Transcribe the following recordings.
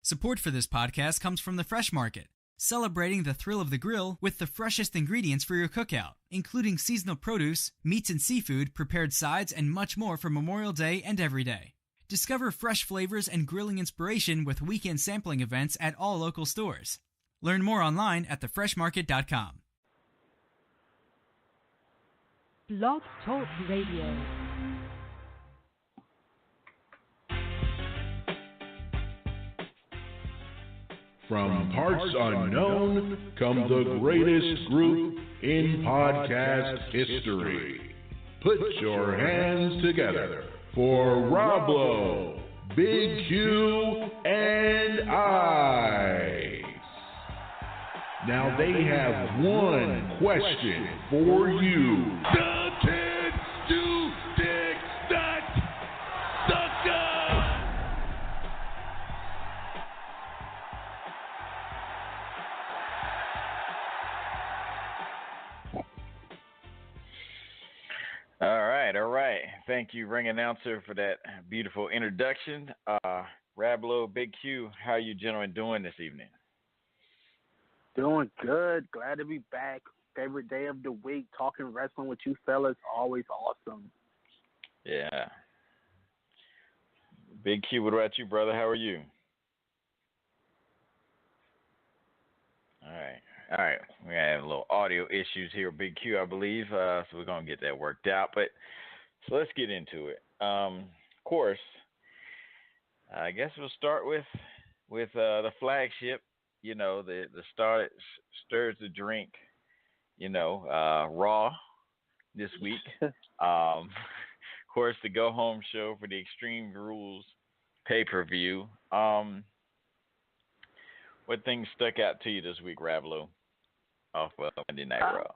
Support for this podcast comes from the Fresh Market, celebrating the thrill of the grill with the freshest ingredients for your cookout, including seasonal produce, meats and seafood, prepared sides, and much more for Memorial Day and every day. Discover fresh flavors and grilling inspiration with weekend sampling events at all local stores. Learn more online at thefreshmarket.com. Blog Talk Radio. From parts unknown come the greatest group in podcast history. Put your hands together for Roblo, Big Q, and I. Now they have one question for you. The 10 to Dick That Sucker! All right. Thank you, ring announcer, for that beautiful introduction. Rablo, Big Q, how are you gentlemen doing this evening? Doing good. Glad to be back. Favorite day of the week. Talking wrestling with you fellas. Always awesome. Yeah. Big Q, what about you, brother? How are you? All right. We have a little audio issues here, Big Q, I believe. So we're going to get that worked out. But so let's get into it. Of course, I guess we'll start with the flagship. You know, the start stirs the drink. You know, Raw this week. Of course, the go home show for the Extreme Rules pay-per-view. What things stuck out to you this week, Rablo, off of Monday Night Raw?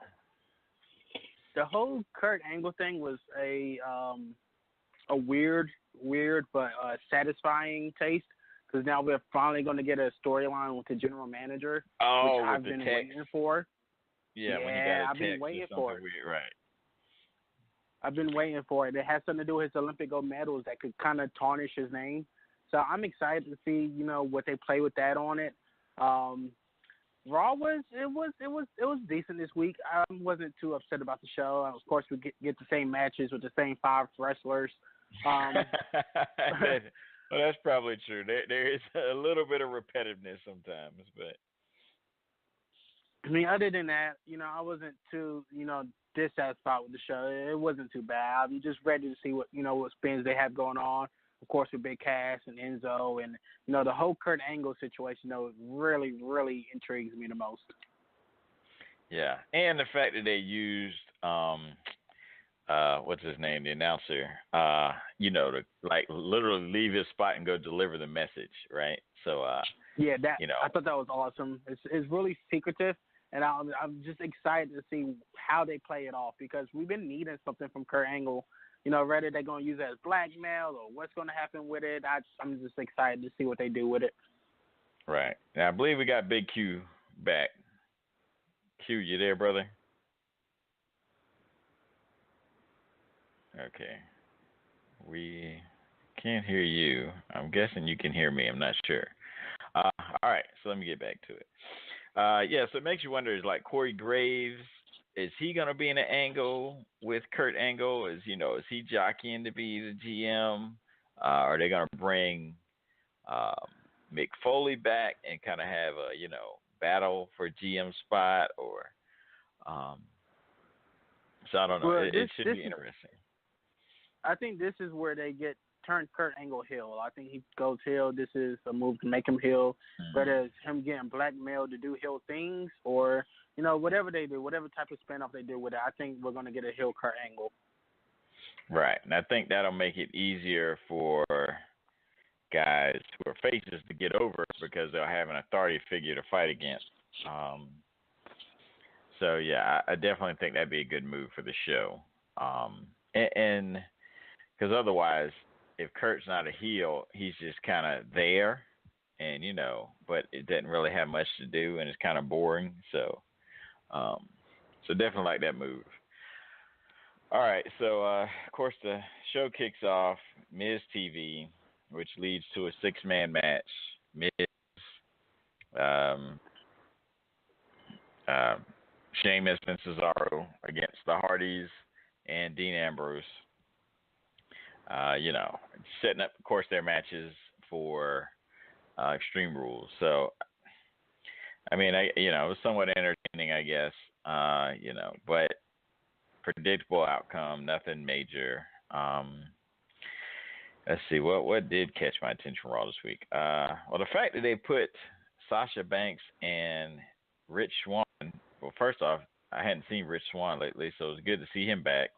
The whole Kurt Angle thing was a weird but satisfying taste, because now we're finally going to get a storyline with the general manager, which I've been waiting for. Yeah, when you got a I've been waiting for it. Weird, right. I've been waiting for it. It has something to do with his Olympic gold medals that could kind of tarnish his name. So I'm excited to see, you know, what they play with that on it. Raw was decent this week. I wasn't too upset about the show. Of course, we get the same matches with the same 5 wrestlers. Well, that's probably true. There is a little bit of repetitiveness sometimes, but I mean, other than that, you know, I wasn't too, you know, dissatisfied with the show. It wasn't too bad. I'm just ready to see what spins they have going on. Of course, with Big Cass and Enzo, and you know, the whole Kurt Angle situation, though, really, really intrigues me the most. Yeah, and the fact that they used what's his name, the announcer, you know, to like literally leave his spot and go deliver the message, right? So yeah, that, you know, I thought that was awesome. It's really secretive, and I'm just excited to see how they play it off, because we've been needing something from Kurt Angle. You know, whether they're going to use it as blackmail or what's going to happen with it, I'm just excited to see what they do with it. Right. Now, I believe we got Big Q back. Q, you there, brother? Okay. We can't hear you. I'm guessing you can hear me. I'm not sure. All right, so let me get back to it. Yeah, so it makes you wonder, is like Corey Graves, is he going to be in an angle with Kurt Angle? Is he jockeying to be the GM? Are they going to bring Mick Foley back and kind of have a, you know, battle for GM spot? Or so I don't know. Well, it should be interesting. I think this is where they turn Kurt Angle heel. I think he goes heel. This is a move to make him heel, whether it's him getting blackmailed to do heel things, or you know, whatever they do, whatever type of spinoff they do with it, I think we're going to get a heel Kurt Angle. Right, and I think that'll make it easier for guys who are faces to get over, because they'll have an authority figure to fight against. So yeah, I definitely think that'd be a good move for the show. And because otherwise, if Kurt's not a heel, he's just kind of there, and you know, but it doesn't really have much to do, and it's kind of boring. So definitely like that move. All right, so of course the show kicks off Miz TV, which leads to a 6-man match. Miz Sheamus and Cesaro against the Hardys and Dean Ambrose. Setting up, of course, their matches for Extreme Rules. So, I mean, it was somewhat entertaining, I guess. But predictable outcome, nothing major. Let's see, what did catch my attention Raw this week? Well, the fact that they put Sasha Banks and Rich Swann. Well, first off, I hadn't seen Rich Swann lately, so it was good to see him back.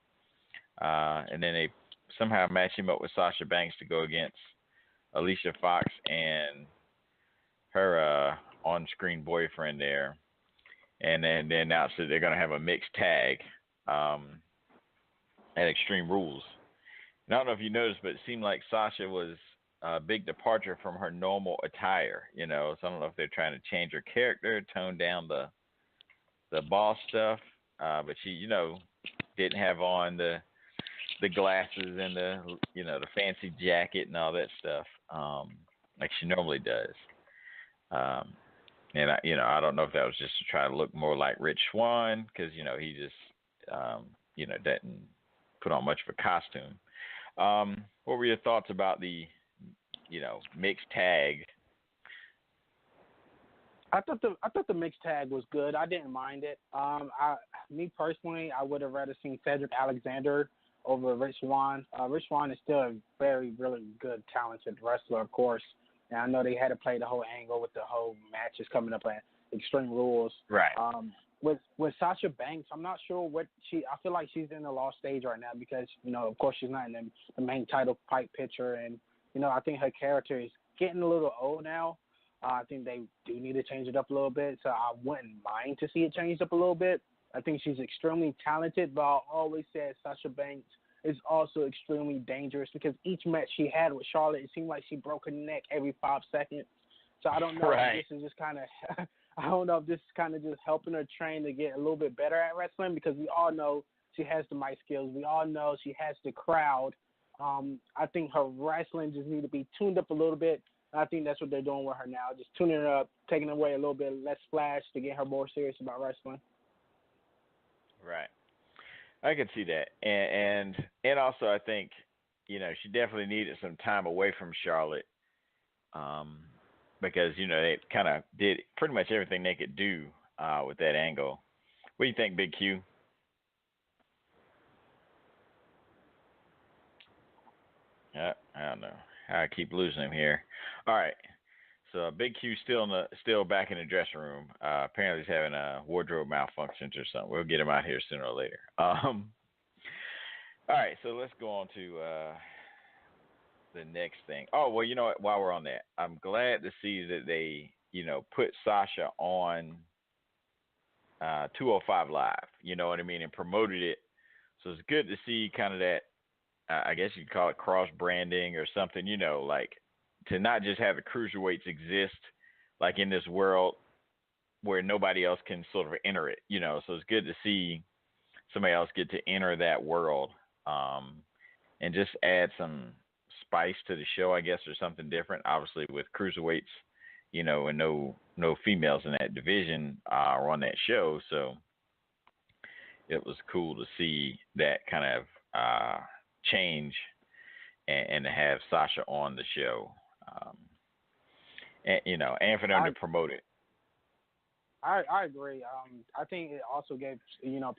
And then they somehow matched him up with Sasha Banks to go against Alicia Fox and her on-screen boyfriend there. And then they announced that they're going to have a mixed tag at Extreme Rules. And I don't know if you noticed, but it seemed like Sasha was a big departure from her normal attire. So I don't know if they're trying to change her character, tone down the boss stuff. But she, didn't have on the glasses and the fancy jacket and all that stuff like she normally does. And I don't know if that was just to try to look more like Rich Swann because he just doesn't put on much of a costume. What were your thoughts about the mixed tag? I thought the mixed tag was good. I didn't mind it. Me personally, I would have rather seen Cedric Alexander over Rich Swann. Rich Swann is still a very, really good, talented wrestler, of course. And I know they had to play the whole angle with the whole matches coming up at Extreme Rules. Right. With Sasha Banks, I'm not sure what I feel like she's in the lost stage right now because, of course she's not in the main title fight picture. And, I think her character is getting a little old now. I think they do need to change it up a little bit. So I wouldn't mind to see it changed up a little bit. I think she's extremely talented, but I always said Sasha Banks is also extremely dangerous because each match she had with Charlotte, it seemed like she broke her neck every 5 seconds. So I don't know if this is just kind of I don't know if this is kind of just helping her train to get a little bit better at wrestling because we all know she has the mic skills. We all know she has the crowd. I think her wrestling just need to be tuned up a little bit. I think that's what they're doing with her now, just tuning her up, taking away a little bit less flash to get her more serious about wrestling. Right. I can see that. And also I think, she definitely needed some time away from Charlotte because, they kind of did pretty much everything they could do with that angle. What do you think, Big Q? I don't know. I keep losing him here. All right. So Big Q's still back in the dressing room. Apparently he's having a wardrobe malfunctions or something. We'll get him out here sooner or later. All right. So let's go on to the next thing. Oh, well, you know what? While we're on that, I'm glad to see that they, put Sasha on 205 Live. You know what I mean? And promoted it. So it's good to see kind of that. I guess you could call it cross branding or something, like to not just have the cruiserweights exist like in this world where nobody else can sort of enter it, so it's good to see somebody else get to enter that world and just add some spice to the show, I guess, or something different. Obviously with cruiserweights, and no females in that division or on that show. So it was cool to see that kind of, change and to have Sasha on the show, and for them to promote it. I agree. I think it also gave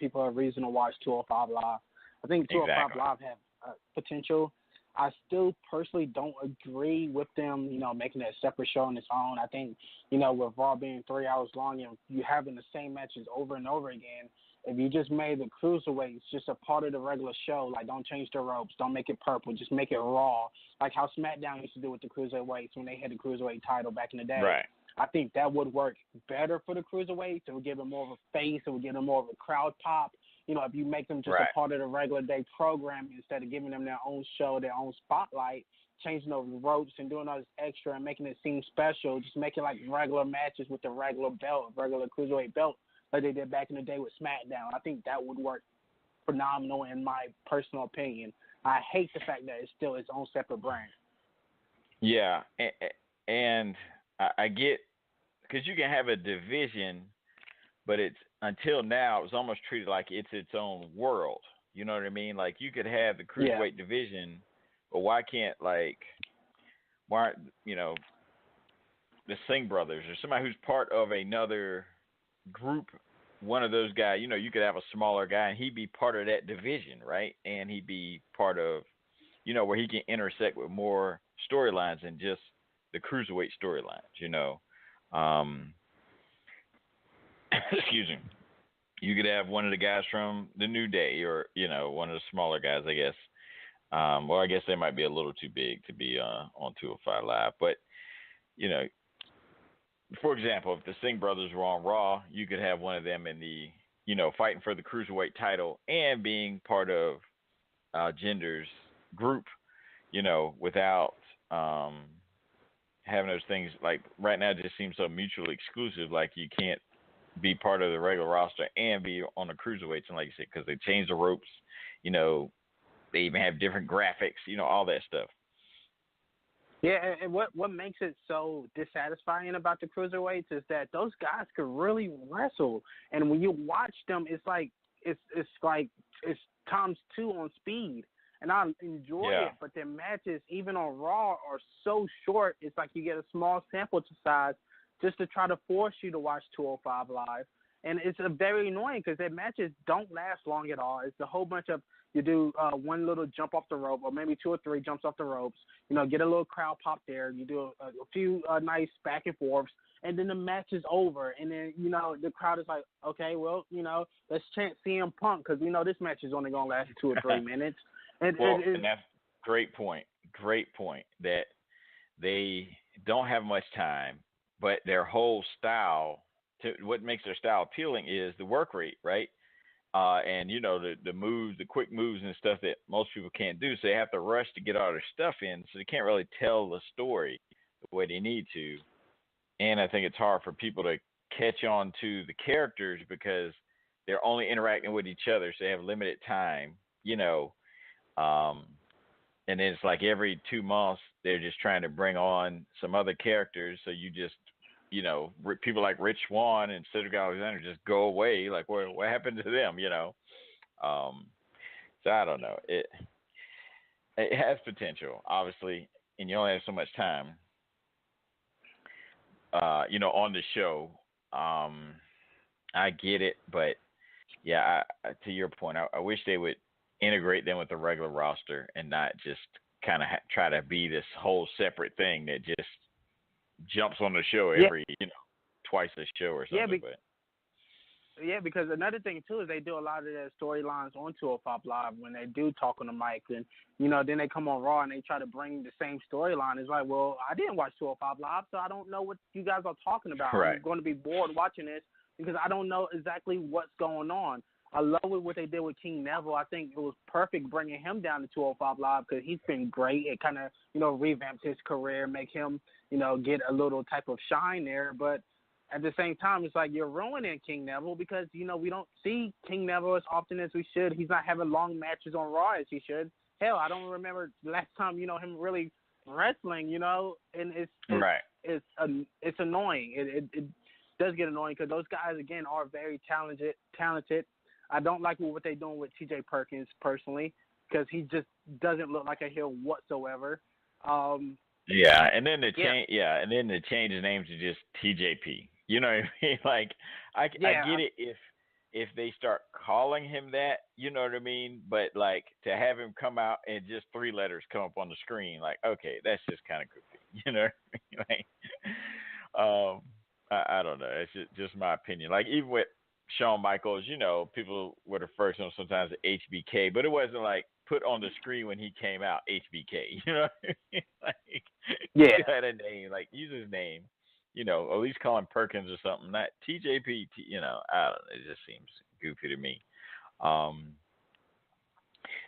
people a reason to watch 205 Live. I think 205 Live have potential. I still personally don't agree with them, making it a separate show on its own. I think, with Raw being 3 hours long and you having the same matches over and over again, if you just made the cruiserweights just a part of the regular show, like don't change the ropes, don't make it purple, just make it Raw, like how Smackdown used to do with the cruiserweights when they had the cruiserweight title back in the day. Right. I think that would work better for the cruiserweights. It would give them more of a face. It would give them more of a crowd pop. If you make them just a part of the regular day program instead of giving them their own show, their own spotlight, changing those ropes and doing all this extra and making it seem special, just make it like regular matches with the regular belt, regular cruiserweight belt, like they did back in the day with SmackDown. I think that would work phenomenal in my personal opinion. I hate the fact that it's still its own separate brand. Yeah, and I get because you can have a division, but it's until now it was almost treated like it's its own world. You know what I mean? Like you could have the cruiserweight division, but why aren't the Singh brothers or somebody who's part of another group? One of those guys, you could have a smaller guy and he'd be part of that division, right? And he'd be part of, where he can intersect with more storylines than just the cruiserweight storylines, excuse me. You could have one of the guys from the New Day or, one of the smaller guys, I guess. Well, I guess they might be a little too big to be on 205 Live. But, for example, if the Singh brothers were on Raw, you could have one of them in the, fighting for the cruiserweight title and being part of Jinder's group, without having those things. Like right now it just seems so mutually exclusive. Like you can't be part of the regular roster and be on the cruiserweights. And like you said, because they changed the ropes, they even have different graphics, all that stuff. Yeah, and what makes it so dissatisfying about the cruiserweights is that those guys could really wrestle, and when you watch them, it's like it's times 2 on speed, and I enjoy it. But their matches, even on Raw, are so short. It's like you get a small sample size just to try to force you to watch 205 Live, and it's very annoying because their matches don't last long at all. It's a whole bunch of you do one little jump off the rope, or maybe 2 or 3 jumps off the ropes. Get a little crowd pop there. You do a few nice back and forths, and then the match is over. And then the crowd is like, okay, well, let's chant CM Punk because we know this match is only gonna last 2 or 3 minutes. And that's great point. Great point that they don't have much time, but their whole style. What makes their style appealing is the work rate, right? And the moves, the quick moves and stuff that most people can't do. So they have to rush to get all their stuff in. So they can't really tell the story the way they need to. And I think it's hard for people to catch on to the characters because they're only interacting with each other. So they have limited time, and then it's like every 2 months, they're just trying to bring on some other characters. So you just, people like Rich Swann and Cedric Alexander just go away. Like, what happened to them, So I don't know. It has potential, obviously, and you only have so much time, on the show. I get it, but, yeah, to your point, I wish they would integrate them with the regular roster and not just kind of try to be this whole separate thing that just jumps on the show every, twice a show or something. Because another thing too is they do a lot of their storylines on 205 Live when they do talk on the mic, and then they come on Raw and they try to bring the same storyline. It's like, well, I didn't watch 205 Live, so I don't know what you guys are talking about. Right. I'm going to be bored watching this because I don't know exactly what's going on. I love what they did with King Neville. I think it was perfect bringing him down to 205 Live because he's been great. It kind of, revamped his career, make him, get a little type of shine there. But at the same time, it's like you're ruining King Neville because, we don't see King Neville as often as we should. He's not having long matches on Raw as he should. Hell, I don't remember the last time, him really wrestling, and it's annoying. It does get annoying because those guys, again, are very talented. I don't like what they're doing with T.J. Perkins personally because he just doesn't look like a heel whatsoever. And then to change his name to just TJP. You know what I mean? Like I get it if they start calling him that. You know what I mean? But like to have him come out and just 3 letters come up on the screen, like okay, that's just kind of goofy. You know what I mean? Like, I don't know. It's just my opinion. Like even with Shawn Michaels, people would refer to him sometimes as HBK, but it wasn't like put on the screen when he came out, HBK. You know what I mean? Like, he had a name, like use his name, at least call him Perkins or something. Not TJP. I don't know. It just seems goofy to me.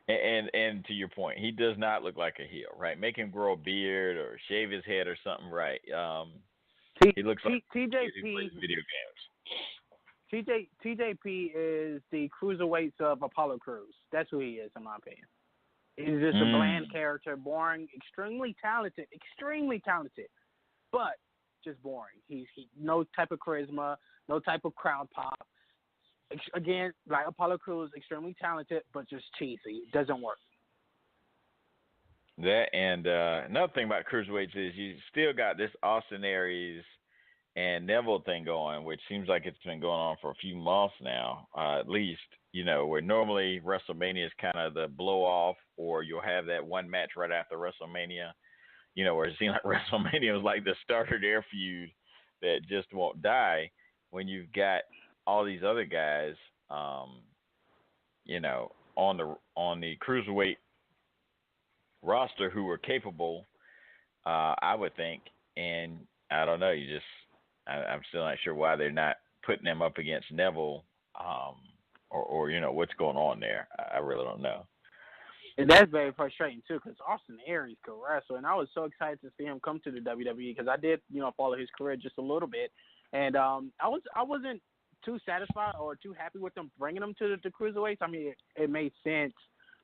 And to your point, he does not look like a heel, right? Make him grow a beard or shave his head or something, right? He looks like TJP he plays video games. TJP is the cruiserweights of Apollo Crews. That's who he is, in my opinion. He's just a bland character, boring, extremely talented, but just boring. He no type of charisma, no type of crowd pop. Again, like Apollo Crews, extremely talented, but just cheesy. It doesn't work. That and another thing about cruiserweights is you still got this Austin Aries and Neville thing going, which seems like it's been going on for a few months now, at least. Where normally WrestleMania is kind of the blow off, or you'll have that one match right after WrestleMania. Where it seems like WrestleMania was like the start of their feud that just won't die. When you've got all these other guys, on the cruiserweight roster who are capable, I would think, and I don't know. I'm still not sure why they're not putting them up against Neville, or what's going on there. I really don't know. And that's very frustrating too, because Austin Aries could wrestle, and I was so excited to see him come to the WWE because I did, follow his career just a little bit, and I wasn't too satisfied or too happy with them bringing him to the cruiserweights. I mean, it made sense,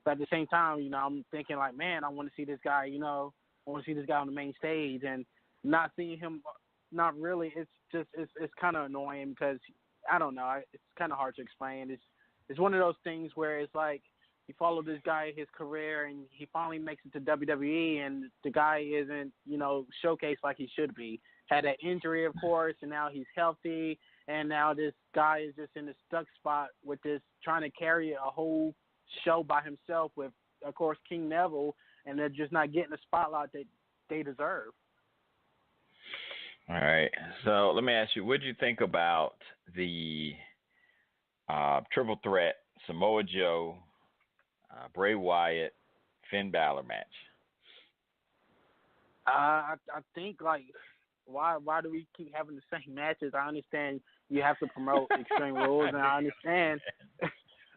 but at the same time, I'm thinking like, man, I want to see this guy, I want to see this guy on the main stage, and not seeing him, not really. It's kind of annoying because I don't know. It's kind of hard to explain. It's one of those things where it's like, you follow this guy, his career, and he finally makes it to WWE, and the guy isn't, showcased like he should be. Had that injury, of course, and now he's healthy, and now this guy is just in a stuck spot with this, trying to carry a whole show by himself with, of course, King Neville, and they're just not getting the spotlight that they deserve. All right. So let me ask you, what did you think about the triple threat Samoa Joe, Bray Wyatt, Finn Balor match? I think, like, why do we keep having the same matches? I understand you have to promote Extreme Rules, and I understand.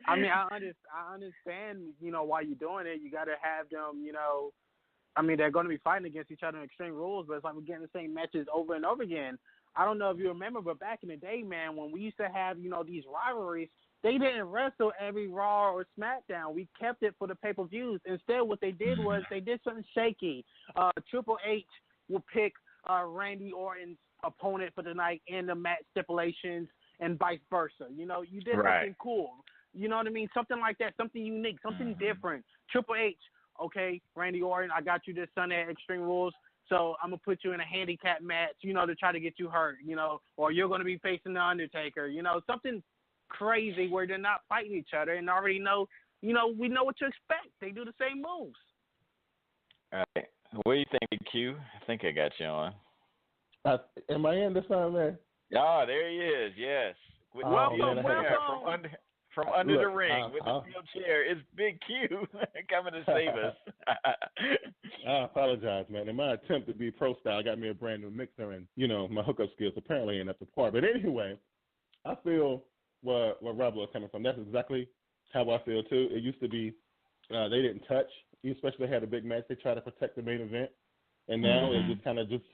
I mean, I understand, why you're doing it. You got to have them, I mean, they're going to be fighting against each other in Extreme Rules, but it's like we're getting the same matches over and over again. I don't know if you remember, but back in the day, man, when we used to have, these rivalries, they didn't wrestle every Raw or SmackDown. We kept it for the pay-per-views. Instead, what they did was they did something shaky. Triple H will pick Randy Orton's opponent for the night in the match stipulations and vice versa. You did something cool. You know what I mean? Something like that, something unique, something different. Triple H, okay, Randy Orton, I got you this Sunday at Extreme Rules, so I'm going to put you in a handicap match, to try to get you hurt, or you're going to be facing The Undertaker, something crazy where they're not fighting each other and already know, we know what to expect. They do the same moves. All right. What do you think, Q? I think I got you on. Am I in this time, man? Oh, there he is, yes. Welcome. From under the ring with the wheelchair, it's Big Q coming to save us. I apologize, man. In my attempt to be pro style, I got me a brand new mixer, and my hookup skills apparently ain't up to par. But anyway, I feel where Rebel is coming from. That's exactly how I feel too. It used to be they didn't touch, especially they had a big match. They try to protect the main event, and now it just kind of just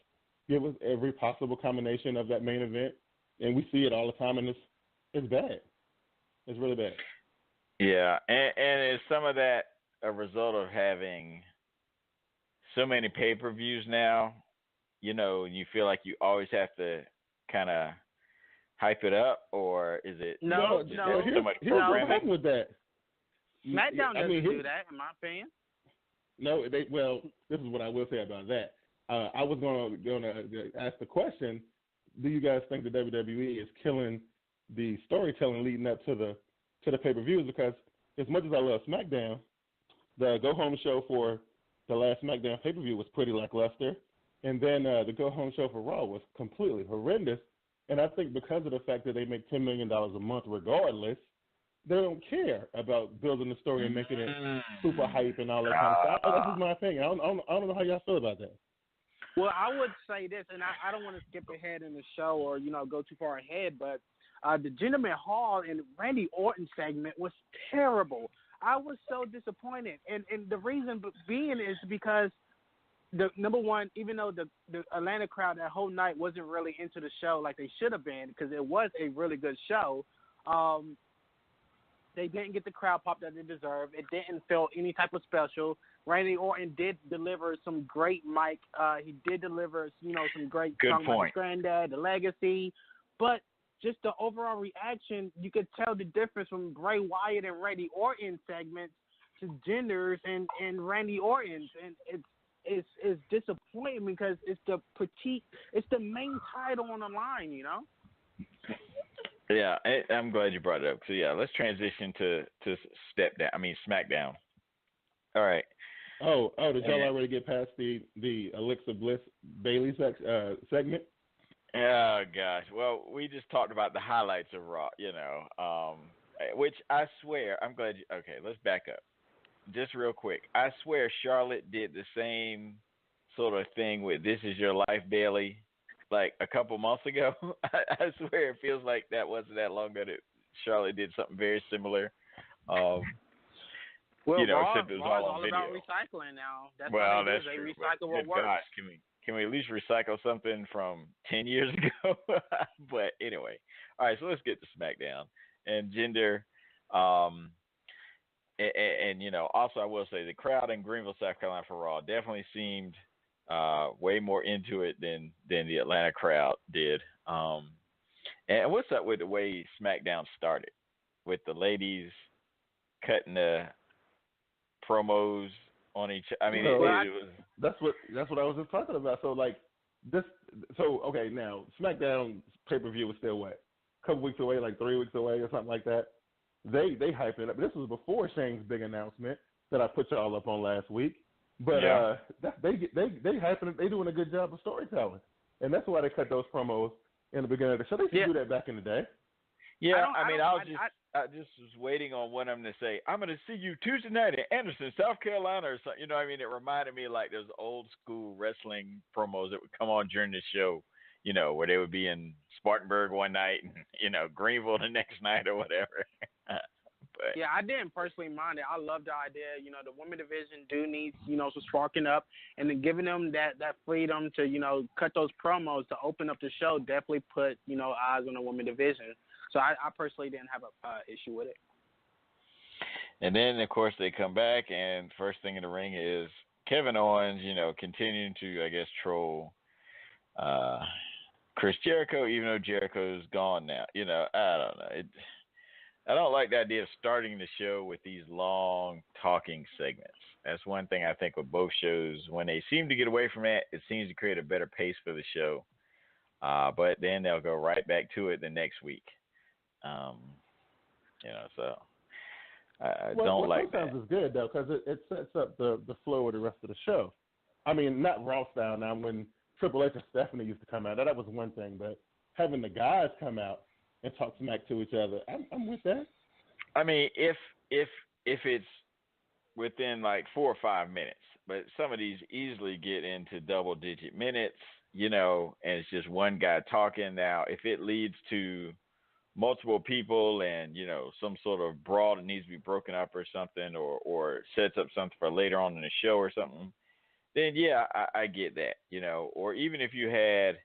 give us every possible combination of that main event, and we see it all the time, and it's bad. It's really bad. Yeah, and is some of that a result of having so many pay-per-views now? You feel like you always have to kind of hype it up, or is it no? So much here's the programming? problem with that. SmackDown doesn't do that, in my opinion. No, this is what I will say about that. I was going to ask the question: do you guys think the WWE is killing the storytelling leading up to the pay-per-views? Because as much as I love SmackDown, the go-home show for the last SmackDown pay-per-view was pretty lackluster, and then the go-home show for Raw was completely horrendous. And I think because of the fact that they make $10 million a month regardless, they don't care about building the story and making it super hype and all that kind of stuff. That's just my opinion. I don't know how y'all feel about that. Well, I would say this, and I don't want to skip ahead in the show or, go too far ahead, but the Jinder Mahal and Randy Orton segment was terrible. I was so disappointed. And the reason being is because, number one, even though the Atlanta crowd that whole night wasn't really into the show like they should have been, because it was a really good show, They didn't get the crowd pop that they deserved. It didn't feel any type of special. Randy Orton did deliver some great mic. He did deliver, some great Good song point. about his granddad, the legacy. But just the overall reaction, you could tell the difference from Bray Wyatt and Randy Orton segments to Jinder's and Randy Orton's, and it's disappointing because it's the main title on the line, Yeah, I'm glad you brought it up. So yeah, let's transition to Smackdown. All right. Oh, did y'all already get past the Elixir Bliss Bailey segment? Oh gosh. Well, we just talked about the highlights of Raw, which I swear, I'm glad you. Okay, let's back up. Just real quick. I swear Charlotte did the same sort of thing with "This Is Your Life, Bailey," like a couple months ago. I swear it feels like that wasn't that long ago that Charlotte did something very similar. Well, Raw is all video. about recycling now. That's true. They recycle what works. Gosh, can we at least recycle something from 10 years ago? But anyway, all right. So let's get to SmackDown and Jinder. And also I will say the crowd in Greenville, South Carolina for Raw definitely seemed way more into it than the Atlanta crowd did. And what's up with the way SmackDown started with the ladies cutting the promos on each? I mean, it was. That's what I was just talking about. So like this. So okay, now SmackDown pay-per-view was still what, a couple weeks away, like 3 weeks away or something like that. They hyped it up. This was before Shane's big announcement that I put y'all up on last week. But they hyping it. They doing a good job of storytelling, and that's why they cut those promos in the beginning of the show. They should do that back in the day. Yeah, I just was waiting on one of them to say, "I'm going to see you Tuesday night in Anderson, South Carolina," or something. It reminded me of like those old school wrestling promos that would come on during the show. Where they would be in Spartanburg one night and Greenville the next night or whatever. But yeah, I didn't personally mind it. I love the idea. The women division do need, some sparking up, and then giving them that freedom to, cut those promos to open up the show definitely put, eyes on the women division. So I personally didn't have a issue with it. And then, of course, they come back, and first thing in the ring is Kevin Owens, continuing to, I guess, troll Chris Jericho, even though Jericho's gone now. I don't know. I don't like the idea of starting the show with these long talking segments. That's one thing I think with both shows. When they seem to get away from that, it seems to create a better pace for the show. But then they'll go right back to it the next week. So I don't like that. Sometimes it's good, though, because it sets up the flow of the rest of the show. I mean, not Raw style now. When Triple H and Stephanie used to come out, that was one thing. But having the guys come out and talk smack to each other, I'm with that. I mean, if it's within like 4 or 5 minutes, but some of these easily get into double-digit minutes, and it's just one guy talking. Now, if it leads to multiple people and, some sort of brawl that needs to be broken up or something, or sets up something for later on in the show or something, then yeah, I get that, or even if you had,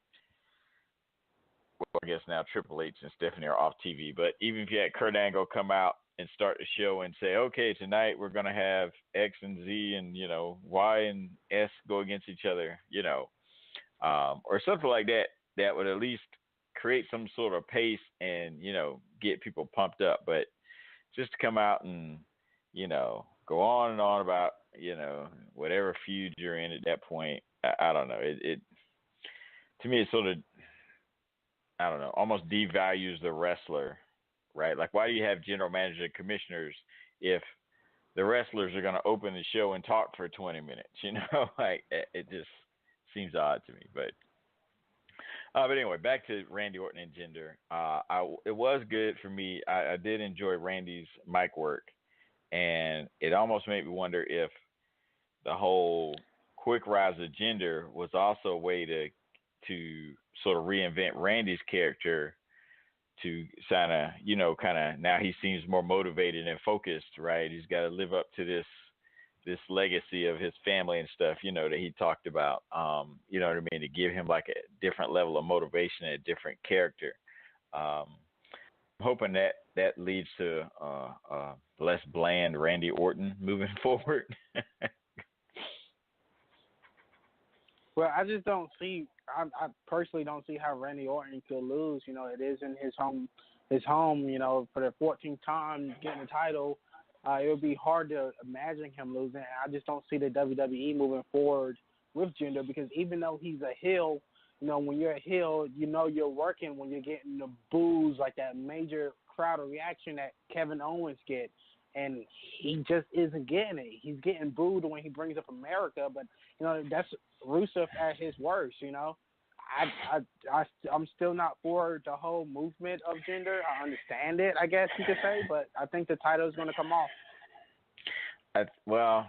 well, I guess now Triple H and Stephanie are off TV, but even if you had Kurt Angle come out and start the show and say, okay, tonight we're going to have X and Z and, Y and S go against each other, or something like that, that would at least create some sort of pace and, get people pumped up. But just to come out and, go on and on about, whatever feud you're in at that point, I don't know. It to me, it sort of, I don't know, almost devalues the wrestler, right? Like, why do you have general manager and commissioners if the wrestlers are going to open the show and talk for 20 minutes? Like, it just seems odd to me. But anyway, back to Randy Orton and Jinder. It was good for me. I did enjoy Randy's mic work, and it almost made me wonder if the whole quick rise of Jinder was also a way to sort of reinvent Randy's character to kind of now he seems more motivated and focused, right? He's got to live up to this legacy of his family and stuff, that he talked about, you know what I mean, to give him like a different level of motivation and a different character. hoping that leads to less bland Randy Orton moving forward. Well, I just don't see. I personally don't see how Randy Orton could lose. You know, it is in his home. You know, for the 14th time getting the title, it would be hard to imagine him losing. I just don't see the WWE moving forward with Jinder, because even though he's a heel, you know, when you're a heel, you know you're working when you're getting the boos, like that major crowd reaction that Kevin Owens get, and he just isn't getting it. He's getting booed when he brings up America, but you know that's Rusev at his worst. You know, I'm still not for the whole movement of Jinder. I understand it, I guess you could say, but I think the title is going to come off. Well,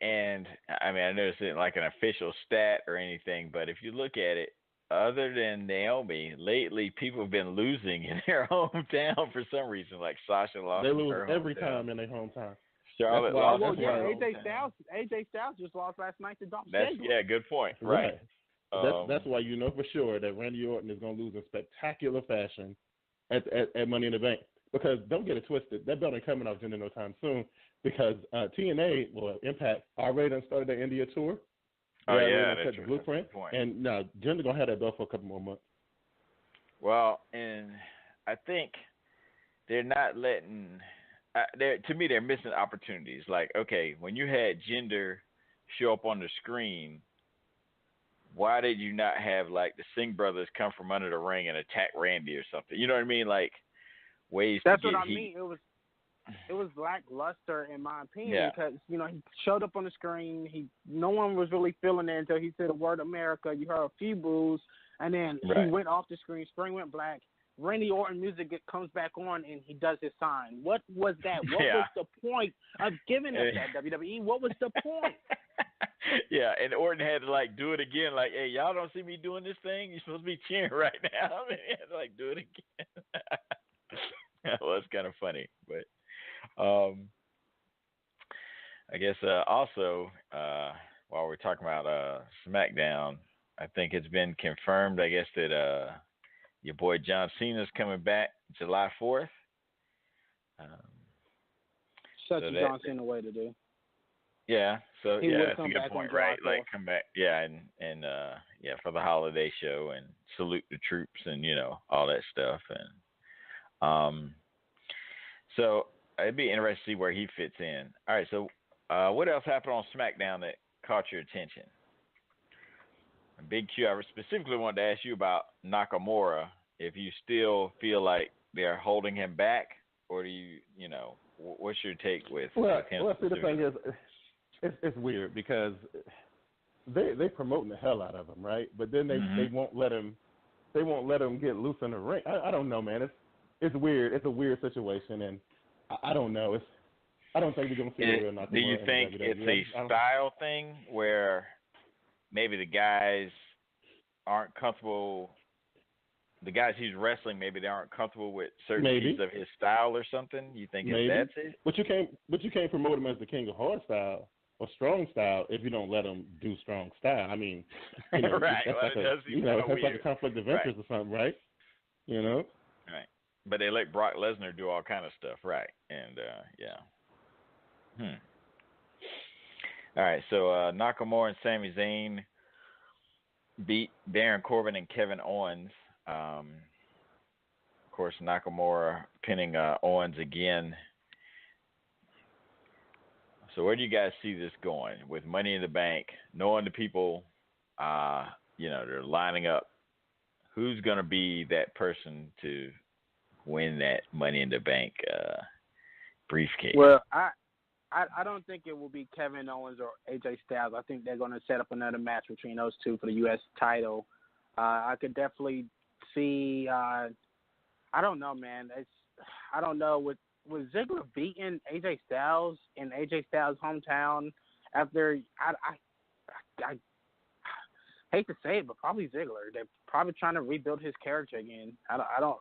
and I mean, I know it's not like an official stat or anything, but if you look at it, other than Naomi, lately people have been losing in their hometown for some reason. Like Sasha lost. They lose every time in their hometown. Charlotte lost. Well, yeah, AJ Styles just lost last night to Dolph Ziggler. Yeah, good point. Right. That's why you know for sure that Randy Orton is going to lose in spectacular fashion at Money in the Bank. Because don't get it twisted, that belt ain't coming off Jinder no time soon. Because TNA, well, Impact, already done started their India tour. Oh, yeah, that's the blueprint. And now Jinder going to have that belt for a couple more months. Well, and I think they're not letting to me, they're missing opportunities. Like, okay, when you had Jinder show up on the screen, why did you not have, like, the Singh brothers come from under the ring and attack Randy or something? You know what I mean? Like, ways That's to get what I mean. It was lackluster in my opinion, because you know he showed up on the screen. No one was really feeling it until he said the word America. You heard a few boos, and then he went off the screen. Screen went black. Randy Orton music comes back on, and he does his sign. What was that? What was the point of giving us that, WWE? What was the point? Yeah, and Orton had to, like, do it again. Like, hey, y'all don't see me doing this thing? You're supposed to be cheering right now. I mean, he had to, like, do it again. Well, it's kind of funny, but I guess also while we're talking about Smackdown, I think it's been confirmed, I guess, that your boy John Cena's coming back July 4th. Such a John Cena way to do. Yeah, so he it's a good point, right? Like, come back, and for the holiday show and salute the troops and, you know, all that stuff. And so it'd be interesting to see where he fits in. All right, so what else happened on SmackDown that caught your attention? Big Q, I specifically wanted to ask you about Nakamura, if you still feel like they're holding him back, or do you know, what's your take with him? Well, see, the thing is, it's weird because they promoting the hell out of him, right? But then they won't let him get loose in the ring. I don't know, man. It's weird. It's a weird situation, and I don't know. I don't think we're gonna see a real Nakamura. Do you think it's a style thing where maybe the guys aren't comfortable? The guys he's wrestling, maybe they aren't comfortable with certain pieces of his style or something. You think that's it? But you can't promote him as the king of hard style or strong style if you don't let him do strong style. I mean, you know, right? That's like a conflict of interest or something, right? You know, right? But they let Brock Lesnar do all kind of stuff, right? And All right, so Nakamura and Sami Zayn beat Baron Corbin and Kevin Owens. Of course, Nakamura pinning Owens again. So where do you guys see this going with Money in the Bank? Knowing the people, you know, they're lining up. Who's going to be that person to win that Money in the Bank briefcase? Well, I don't think it will be Kevin Owens or AJ Styles. I think they're going to set up another match between those two for the U.S. title. I could definitely see. I don't know, man. I don't know. Was Ziggler beating AJ Styles in AJ Styles' hometown after? I hate to say it, but probably Ziggler. They're probably trying to rebuild his character again. I don't.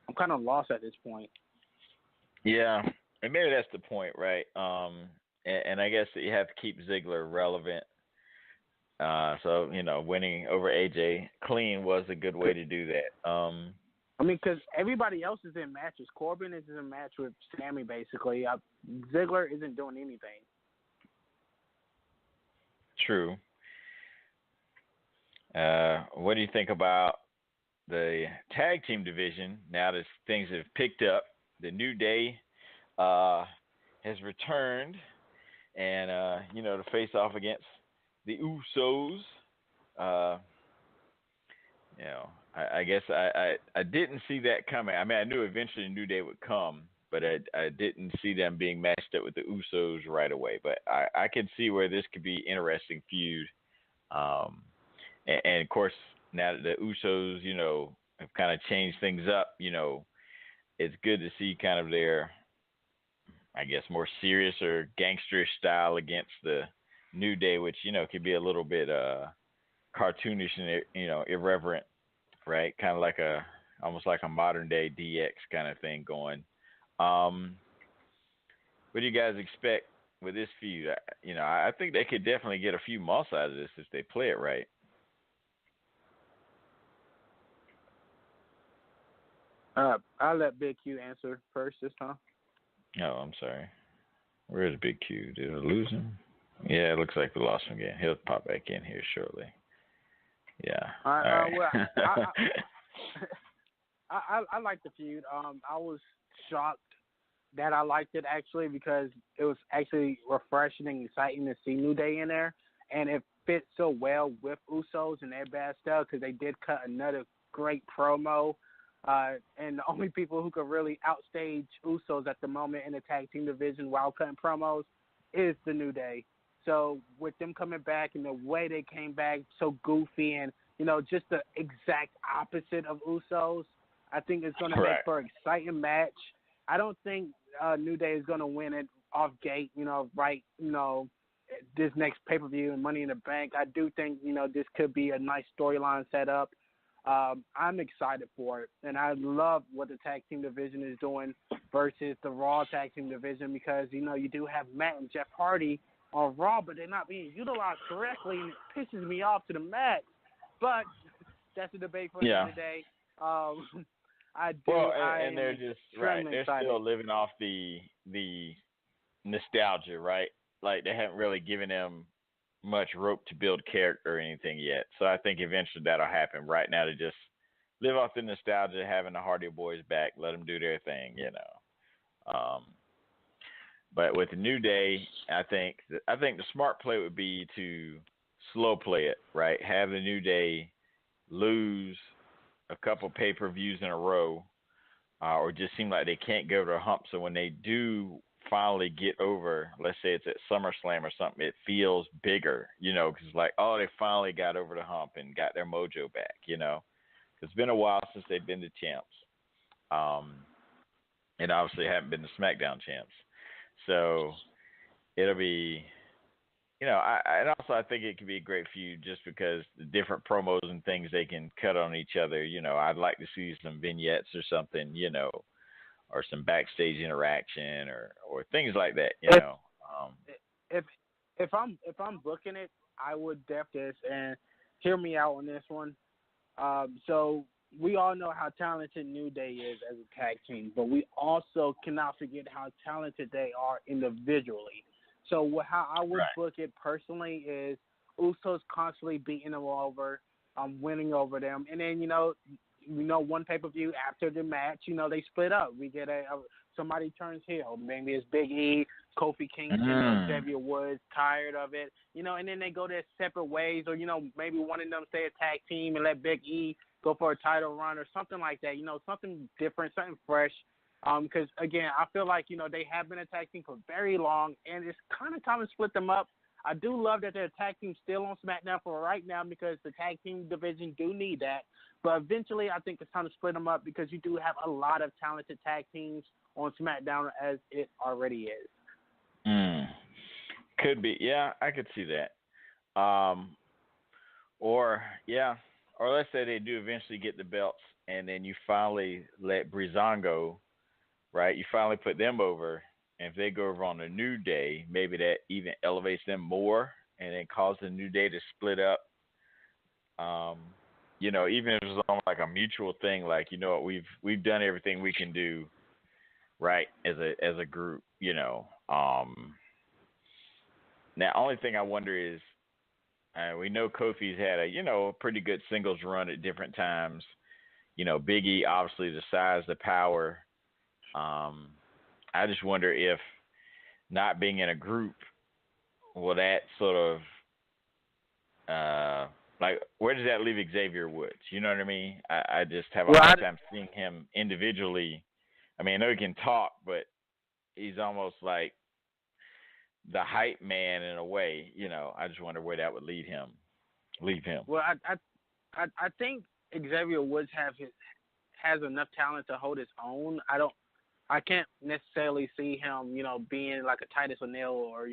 I'm kind of lost at this point. Yeah. And maybe that's the point, right? And I guess that you have to keep Ziggler relevant. So, you know, winning over AJ clean was a good way to do that. I mean, because everybody else is in matches. Corbin is in a match with Sammy, basically. Ziggler isn't doing anything. True. What do you think about the tag team division now that things have picked up? The New Day has returned, and to face off against the Usos. I guess I didn't see that coming. I mean, I knew eventually New Day would come, but I didn't see them being matched up with the Usos right away. But I could see where this could be an interesting feud. And of course, now that the Usos, have kind of changed things up, it's good to see kind of their, I guess, more serious or gangsterish style against the New Day, which, could be a little bit cartoonish and, irreverent, right? Kind of like almost like a modern day DX kind of thing going. What do you guys expect with this feud? I think they could definitely get a few months out of this if they play it right. I'll let Big Q answer first this time. Oh, I'm sorry. Where's Big Q? Did I lose him? Yeah, it looks like we lost him again. He'll pop back in here shortly. Yeah. All right. Well, I like the feud. I was shocked that I liked it actually because it was actually refreshing and exciting to see New Day in there, and it fits so well with Usos and their bad stuff because they did cut another great promo. And the only people who could really outstage Usos at the moment in the tag team division while cutting promos is the New Day. So with them coming back and the way they came back so goofy and, just the exact opposite of Usos, I think it's going to make for an exciting match. I don't think New Day is going to win it off gate, this next pay-per-view and Money in the Bank. I do think, this could be a nice storyline set up. I'm excited for it, and I love what the tag team division is doing versus the Raw tag team division because, you do have Matt and Jeff Hardy on Raw, but they're not being utilized correctly, and it pisses me off to the max. But that's a debate for another day. And they're just right. They're excited. Still living off the nostalgia, right? Like they haven't really given them much rope to build character or anything yet. So I think eventually that'll happen. Right now, to just live off the nostalgia, having the Hardy Boys back, let them do their thing, But with the New Day, I think the smart play would be to slow play it, right? Have the New Day lose a couple pay-per-views in a row, or just seem like they can't go over the hump. So when they do finally get over, let's say it's at SummerSlam or something, it feels bigger, because it's like, oh, they finally got over the hump and got their mojo back, It's been a while since they've been the champs, and obviously haven't been the Smackdown champs. So it'll be, I think it could be a great feud just because the different promos and things they can cut on each other. I'd like to see some vignettes or something, or some backstage interaction or things like that, If I'm booking it, I would def this and hear me out on this one. So we all know how talented New Day is as a tag team, but we also cannot forget how talented they are individually. So how I would book it personally is Usos constantly beating them over, winning over them, and then one pay-per-view after the match, they split up. We get somebody turns heel. Maybe it's Big E, Kofi Kingston, Xavier Woods, tired of it, and then they go their separate ways, or maybe one of them stay a tag team and let Big E go for a title run or something like that. Something different, something fresh. Because again, I feel like they have been a tag team for very long, and it's kind of time to split them up. I do love that their tag team still on SmackDown for right now because the tag team division do need that. But eventually, I think it's time to split them up because you do have a lot of talented tag teams on SmackDown as it already is. Could be. Yeah, I could see that. Or let's say they do eventually get the belts and then you finally let Breezango, right? You finally put them over. And if they go over on a New Day, maybe that even elevates them more and then cause the New Day to split up. even if it's on like a mutual thing, like what, we've done everything we can do, right, as a group. Now, only thing I wonder is, we know Kofi's had a pretty good singles run at different times. Biggie, obviously the size, the power. I just wonder if not being in a group, will that sort of like, where does that leave Xavier Woods? You know what I mean? I just have a hard time seeing him individually. I mean, I know he can talk, but he's almost like the hype man in a way. I just wonder where that would leave him. Well, I think Xavier Woods has enough talent to hold his own. I can't necessarily see him, being like a Titus O'Neil or,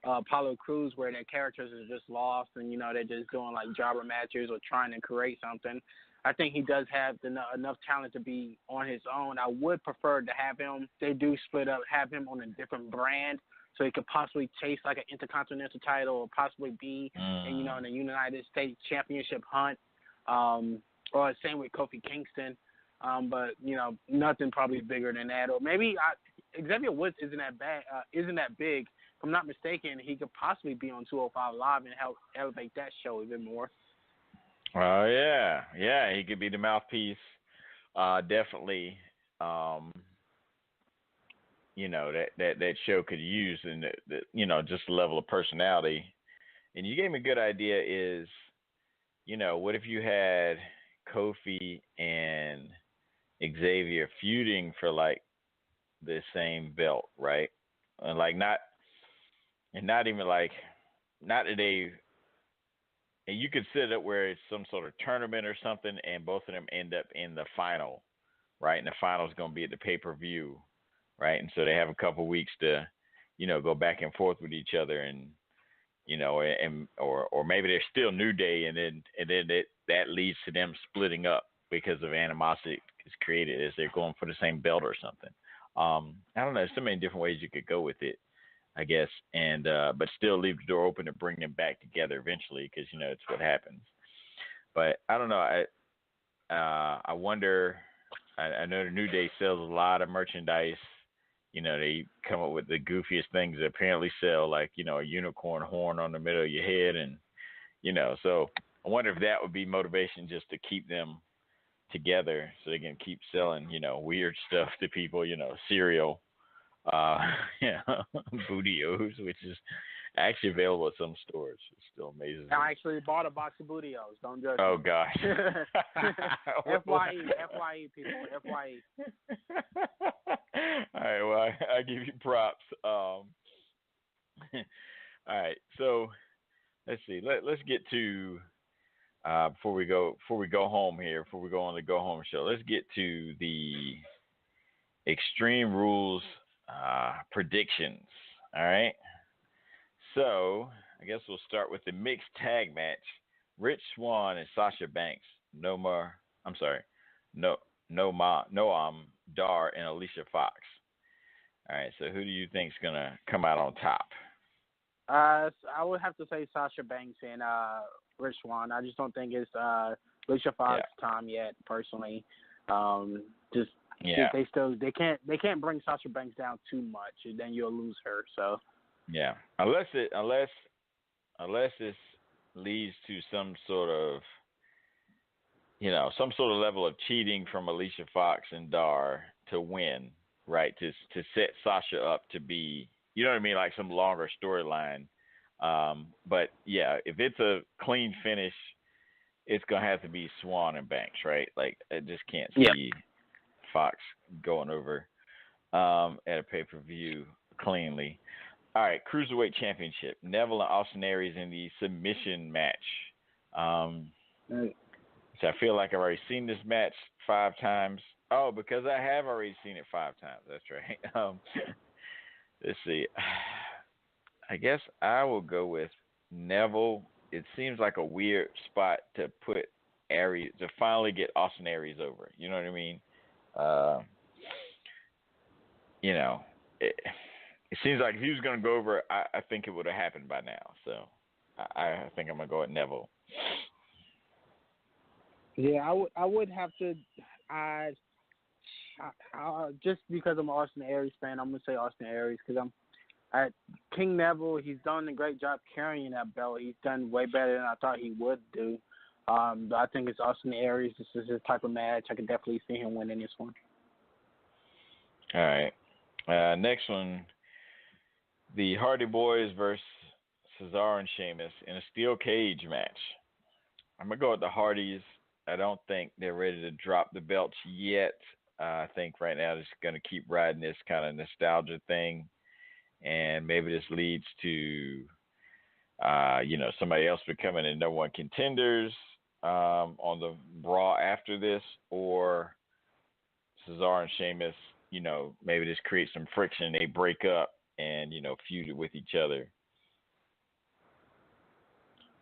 Apollo Crews, where their characters are just lost and, they're just doing like jobber matches or trying to create something. I think he does have enough talent to be on his own. I would prefer to have him, they do split up, have him on a different brand so he could possibly chase like an Intercontinental title or possibly be, in the United States Championship hunt, or same with Kofi Kingston. But nothing probably bigger than that, or maybe Xavier Woods isn't that big. If I'm not mistaken, he could possibly be on 205 Live and help elevate that show even more. Oh yeah, he could be the mouthpiece. Definitely. That show could use, and just the level of personality. And you gave me a good idea. Is what if you had Kofi and Xavier feuding for like the same belt, right? And like not even like, not that they, and you could set it where it's some sort of tournament or something, and both of them end up in the final, right? And the final is going to be at the pay-per-view, right? And so they have a couple weeks to, go back and forth with each other, and or maybe they're still New Day, and then that leads to them splitting up because of animosity is created as they're going for the same belt or something. I don't know. There's so many different ways you could go with it, I guess, and but still leave the door open to bring them back together eventually, because it's what happens. But I don't know. I wonder. I know the New Day sells a lot of merchandise. They come up with the goofiest things that apparently sell, like a unicorn horn on the middle of your head, and so I wonder if that would be motivation just to keep them together so they can keep selling, weird stuff to people, cereal, Bootios, which is actually available at some stores. It still amazes me. I actually bought a box of Bootios. Don't judge Oh, me. gosh. FYE, people, FYE. All right, well, I give you props. All right, so let's see. Let's get to before we go home here, before we go on the go home show, let's get to the Extreme Rules predictions. All right. So I guess we'll start with the mixed tag match: Rich Swann and Sasha Banks, Noam Dar, and Alicia Fox. All right. So who do you think is gonna come out on top? I would have to say Sasha Banks and Rich Swann. I just don't think it's Alicia Fox time yet. Personally, they can't bring Sasha Banks down too much, and then you'll lose her. So yeah, unless this leads to some sort of level of cheating from Alicia Fox and Dar to win, right? To set Sasha up to be, you know what I mean, like some longer storyline. But yeah, if it's a clean finish, it's gonna have to be Swann and Banks, right? Like, I just can't see Fox going over at a pay-per-view cleanly. All right, Cruiserweight Championship: Neville and Austin Aries in the submission match. So I feel like I've already seen this match 5 times. Oh, because I have already seen it 5 times. That's right. Let's see. I guess I will go with Neville. It seems like a weird spot to put Aries, to finally get Austin Aries over. You know what I mean? It seems like if he was going to go over, I think it would have happened by now. So I think I'm going to go with Neville. Yeah, I would have to. Just because I'm an Austin Aries fan, I'm gonna say Austin Aries because I'm at King Neville. He's done a great job carrying that belt. He's done way better than I thought he would do. But I think it's Austin Aries. This is his type of match. I could definitely see him winning this one. All right. Next one, the Hardy Boys versus Cesaro and Sheamus in a steel cage match. I'm gonna go with the Hardys. I don't think they're ready to drop the belts yet. I think right now they're just going to keep riding this kind of nostalgia thing, and maybe this leads to, somebody else becoming the number one contenders on the Raw after this, or Cesaro and Sheamus, maybe this creates some friction. They break up and, feud with each other.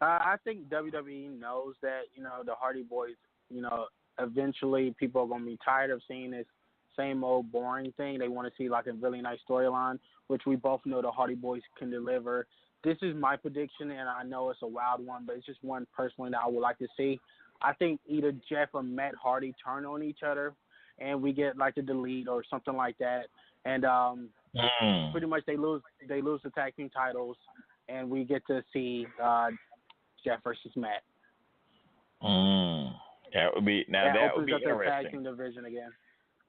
I think WWE knows that, the Hardy Boys, eventually people are going to be tired of seeing this same old boring thing. They want to see like a really nice storyline, which we both know the Hardy Boys can deliver. This is my prediction, and I know it's a wild one, but it's just one personally that I would like to see. I think either Jeff or Matt Hardy turn on each other, and we get like the delete or something like that, and pretty much they lose the tag team titles, and we get to see Jeff versus Matt. That would be that would be opens up the tag interesting. team division again.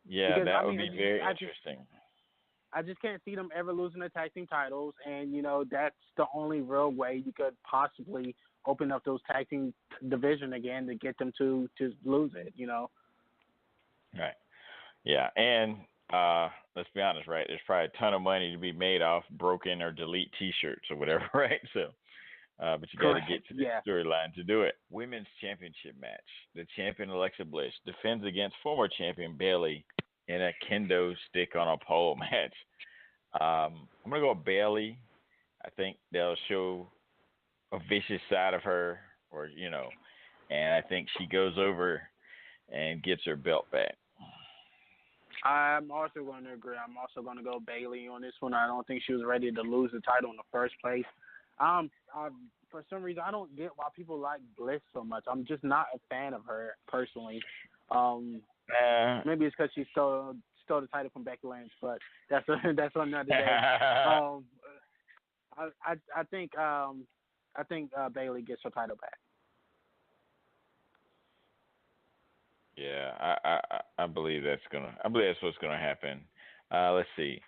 Yeah, Because, that would be very interesting. I just can't see them ever losing the tag team titles, and that's the only real way you could possibly open up those tag team division again to get them to lose it. Right. Yeah, and let's be honest, right? There's probably a ton of money to be made off broken or delete T-shirts or whatever, right? So. But you got to get to the storyline to do it. Women's Championship match. The champion Alexa Bliss defends against former champion Bayley in a kendo stick on a pole match. I'm gonna go with Bayley. I think they'll show a vicious side of her, and I think she goes over and gets her belt back. I'm also going to agree. I'm also going to go Bayley on this one. I don't think she was ready to lose the title in the first place. For some reason, I don't get why people like Bliss so much. I'm just not a fan of her personally. Maybe it's because she stole the title from Becky Lynch, but that's another day. I think Bayley gets her title back. Yeah, I believe that's what's gonna happen. Let's see.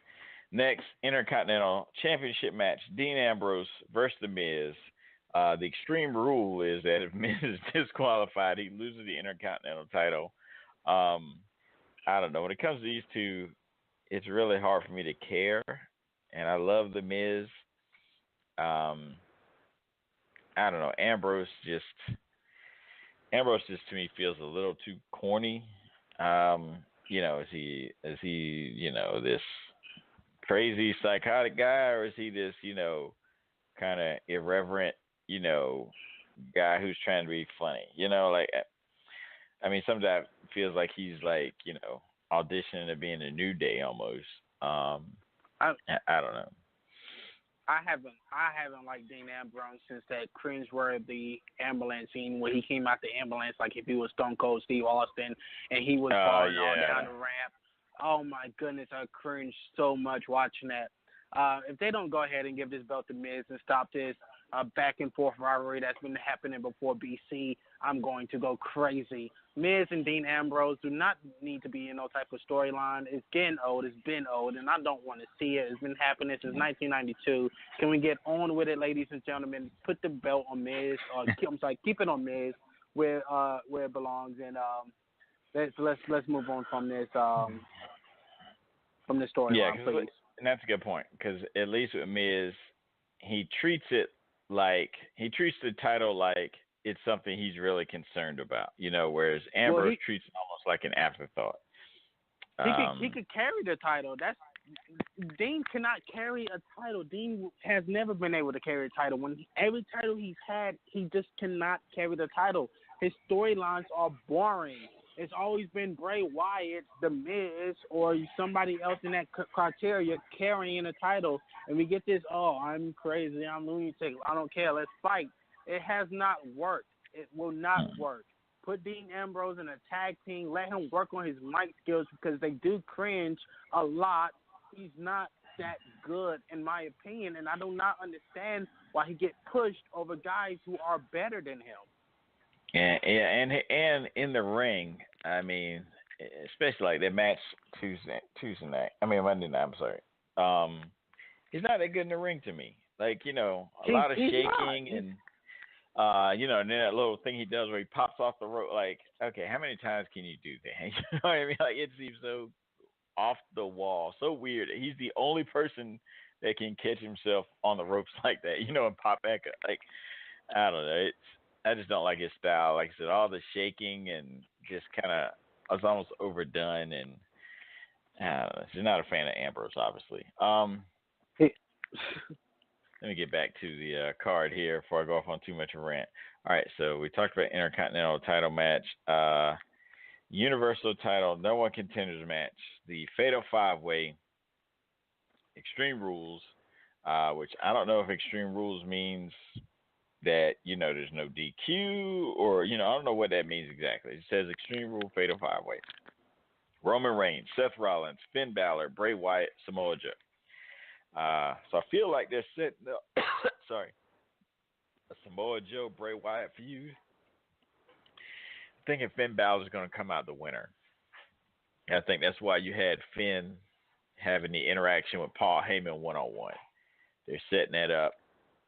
Next, Intercontinental Championship match: Dean Ambrose versus The Miz. The extreme rule is that if Miz is disqualified, he loses the Intercontinental title. I don't know. When it comes to these two, it's really hard for me to care, and I love The Miz. I don't know. Ambrose just to me feels a little too corny. Is he this crazy psychotic guy, or is he this kind of irreverent guy who's trying to be funny? Sometimes it feels like he's auditioning to be in a New Day almost. I don't know. I haven't liked Dean Ambrose since that cringeworthy ambulance scene where he came out the ambulance like if he was Stone Cold Steve Austin and he was falling all down the ramp. Oh my goodness, I cringed so much watching that. If they don't go ahead and give this belt to Miz and stop this back and forth rivalry that's been happening before BC, I'm going to go crazy. Miz and Dean Ambrose do not need to be in no type of storyline. It's getting old. It's been old, and I don't want to see it. It's been happening since 1992. Can we get on with it, ladies and gentlemen? Put the belt on Miz. Keep it on Miz where it belongs, and let's move on from this storyline, please. And that's a good point, because at least with Miz, he treats the title like it's something he's really concerned about, whereas Ambrose treats it almost like an afterthought. He could carry the title. Dean cannot carry a title. Dean has never been able to carry a title. Every title he's had, he just cannot carry the title. His storylines are boring. It's always been Bray Wyatt, The Miz, or somebody else in that criteria carrying a title. And we get this, I'm crazy, I'm lunatic, I don't care, let's fight. It has not worked. It will not work. put Dean Ambrose in a tag team, let him work on his mic skills because they do cringe a lot. He's not that good, in my opinion, and I do not understand why he get pushed over guys who are better than him. And in the ring, I mean, especially like that match Monday night. I'm sorry. He's not that good in the ring to me. Like, a lot of shaking and and then that little thing he does where he pops off the rope. Like, okay, how many times can you do that? You know what I mean? Like, it seems so off the wall, so weird. He's the only person that can catch himself on the ropes like that, and pop back up. Like, I don't know. I just don't like his style. Like I said, all the shaking and just kind of, it's almost overdone. And I don't know. She's not a fan of Ambrose, obviously. Let me get back to the card here before I go off on too much of a rant. All right, so we talked about Intercontinental title match, Universal title, no one contenders match, the Fatal 5-Way, Extreme Rules, which I don't know if Extreme Rules means that, there's no DQ or, I don't know what that means exactly. It says Extreme Rule Fatal 5-Way. Roman Reigns, Seth Rollins, Finn Balor, Bray Wyatt, Samoa Joe. So I feel like they're setting up, a Samoa Joe, Bray Wyatt feud. I'm thinking Finn Balor is going to come out the winner. And I think that's why you had Finn having the interaction with Paul Heyman one-on-one. They're setting that up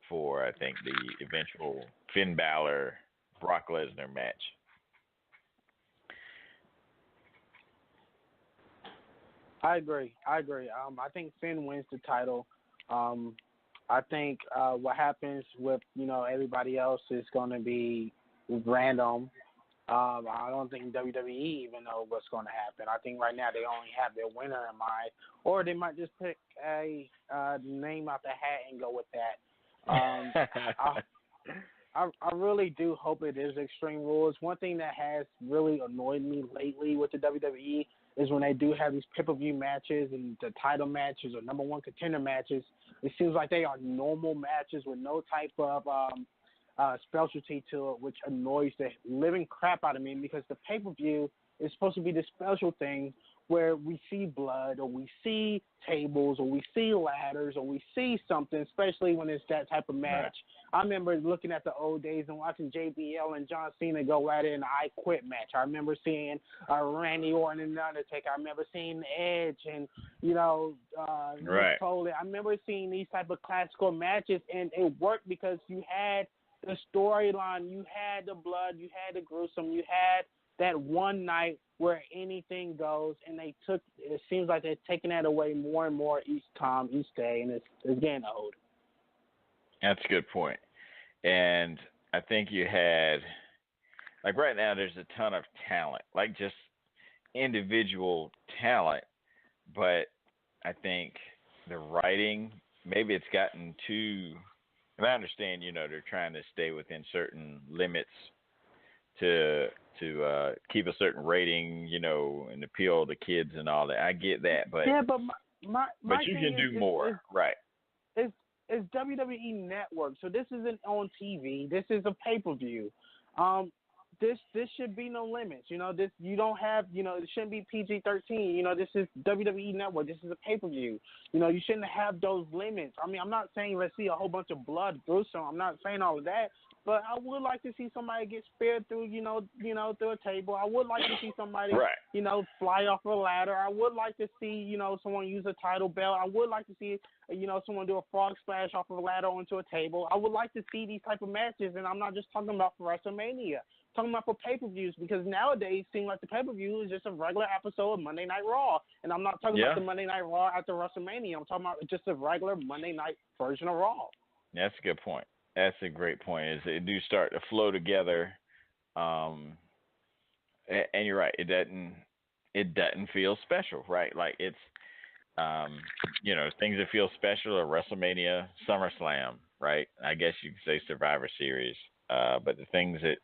for, I think, the eventual Finn Balor, Brock Lesnar match. I agree. I think Finn wins the title. I think what happens with, everybody else is going to be random. I don't think WWE even know what's going to happen. I think right now they only have their winner in mind, or they might just pick a name out the hat and go with that. I really do hope it is Extreme Rules. One thing that has really annoyed me lately with the WWE is when they do have these pay-per-view matches and the title matches or number one contender matches, it seems like they are normal matches with no type of specialty to it, which annoys the living crap out of me because the pay-per-view is supposed to be the special thing where we see blood or we see tables or we see ladders or we see something, especially when it's that type of match. Right. I remember looking at the old days and watching JBL and John Cena go at it in the I Quit match. I remember seeing Randy Orton and The Undertaker. I remember seeing Edge and, right. Foley. I remember seeing these type of classical matches, and it worked because you had the storyline, you had the blood, you had the gruesome, you had that one night where anything goes, and it seems like they're taking that away more and more each time, each day, and it's getting old. That's a good point. And I think you had, like right now there's a ton of talent, like just individual talent, but I think the writing, maybe it's gotten too, and I understand, they're trying to stay within certain limits to keep a certain rating, and appeal to kids and all that. I get that, but yeah, but but you can do more, right? It's WWE Network, so this isn't on TV. This is a pay-per-view. This should be no limits. This you don't have. It shouldn't be PG-13. This is WWE Network. This is a pay-per-view. You shouldn't have those limits. I mean, I'm not saying let's see a whole bunch of blood, gruesome. I'm not saying all of that. But I would like to see somebody get speared through, through a table. I would like to see somebody, right. Fly off a ladder. I would like to see, someone use a title belt. I would like to see, someone do a frog splash off of a ladder onto a table. I would like to see these type of matches, and I'm not just talking about for WrestleMania. I'm talking about for pay-per-views, because nowadays it seems like the pay-per-view is just a regular episode of Monday Night Raw. And I'm not talking about the Monday Night Raw after WrestleMania. I'm talking about just a regular Monday night version of Raw. That's a good point. That's a great point. Is they do start to flow together, and you're right. It doesn't feel special, right? Like it's, things that feel special are WrestleMania, SummerSlam, right? I guess you could say Survivor Series, but the things that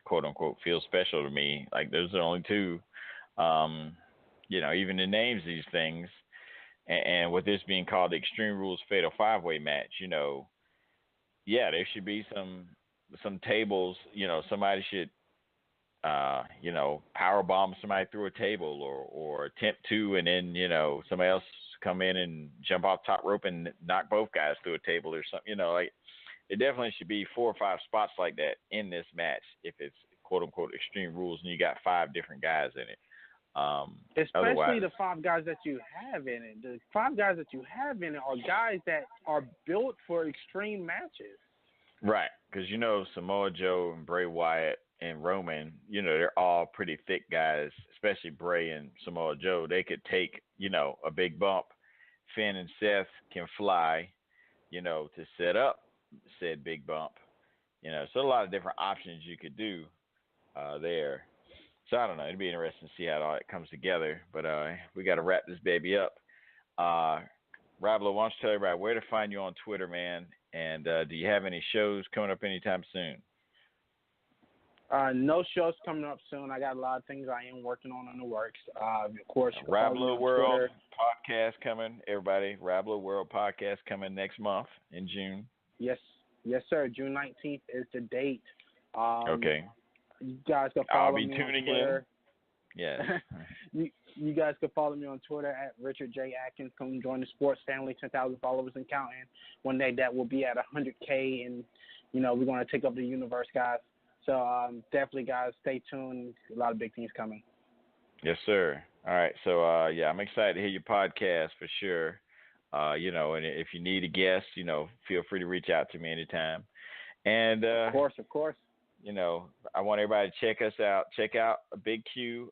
quote unquote feel special to me, like those are only two. Even the names of these things, and with this being called the Extreme Rules Fatal 5-Way match, yeah, there should be some tables. Somebody should power bomb somebody through a table or attempt to, and then, somebody else come in and jump off top rope and knock both guys through a table or something. Like, it definitely should be 4 or 5 spots like that in this match if it's quote unquote extreme rules and you got 5 different guys in it. Especially the 5 guys that you have in it. The 5 guys that you have in it are guys that are built for extreme matches. Right, because Samoa Joe and Bray Wyatt and Roman, they're all pretty thick guys, especially Bray and Samoa Joe. They could take, a big bump. Finn and Seth can fly, to set up said big bump. So a lot of different options you could do there. So I don't know. It'd be interesting to see how all it comes together. But we got to wrap this baby up. Rablo, why don't you tell everybody where to find you on Twitter, man? And do you have any shows coming up anytime soon? No shows coming up soon. I got a lot of things I am working on in the works. Of course, Rablo World podcast coming, everybody. Rablo World podcast coming next month in June. Yes, sir. June 19th is the date. Okay. You guys can follow me on Twitter. Yes. You guys can follow me on Twitter at Richard J. Atkins. Come join the sports family, 10,000 followers and counting. One day that will be at 100K, and, we're going to take up the universe, guys. So definitely, guys, stay tuned. A lot of big things coming. Yes, sir. All right. So, I'm excited to hear your podcast for sure. And if you need a guest, feel free to reach out to me anytime. And of course. I want everybody to check us out. Check out Big Q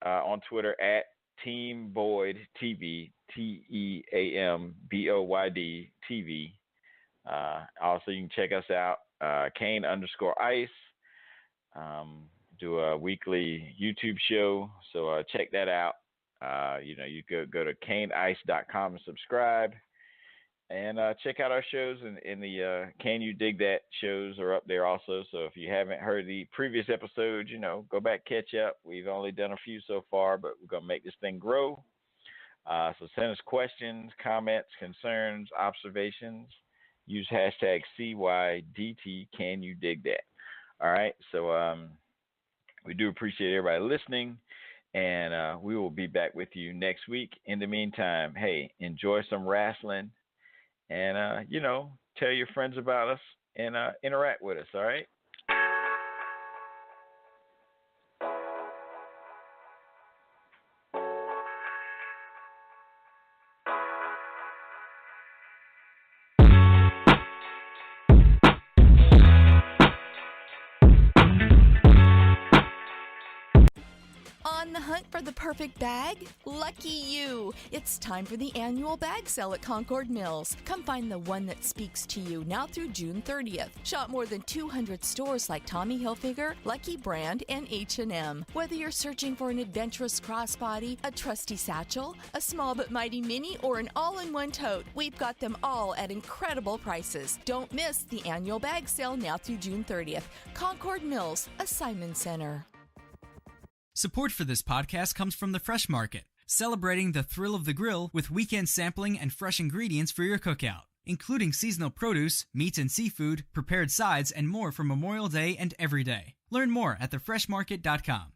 on Twitter at Team Boyd TV, TEAMBOYD TV. Also, you can check us out, Kane_Ice. Do a weekly YouTube show, so check that out. You could go to KaneIce.com and subscribe. And check out our shows, in the Can You Dig That shows are up there also. So if you haven't heard the previous episodes, go back, catch up. We've only done a few so far, but we're going to make this thing grow. So send us questions, comments, concerns, observations. Use hashtag CYDT, Can You Dig That? All right, so we do appreciate everybody listening, and we will be back with you next week. In the meantime, hey, enjoy some wrestling. And, tell your friends about us and interact with us, all right? On the hunt for the perfect bag? Lucky you! It's time for the annual bag sale at Concord Mills. Come find the one that speaks to you now through June 30th. Shop more than 200 stores like Tommy Hilfiger, Lucky Brand, and H&M. Whether you're searching for an adventurous crossbody, a trusty satchel, a small but mighty mini, or an all-in-one tote, we've got them all at incredible prices. Don't miss the annual bag sale now through June 30th. Concord Mills, a Simon Center. Support for this podcast comes from the Fresh Market, celebrating the thrill of the grill with weekend sampling and fresh ingredients for your cookout, including seasonal produce, meats and seafood, prepared sides, and more for Memorial Day and every day. Learn more at thefreshmarket.com.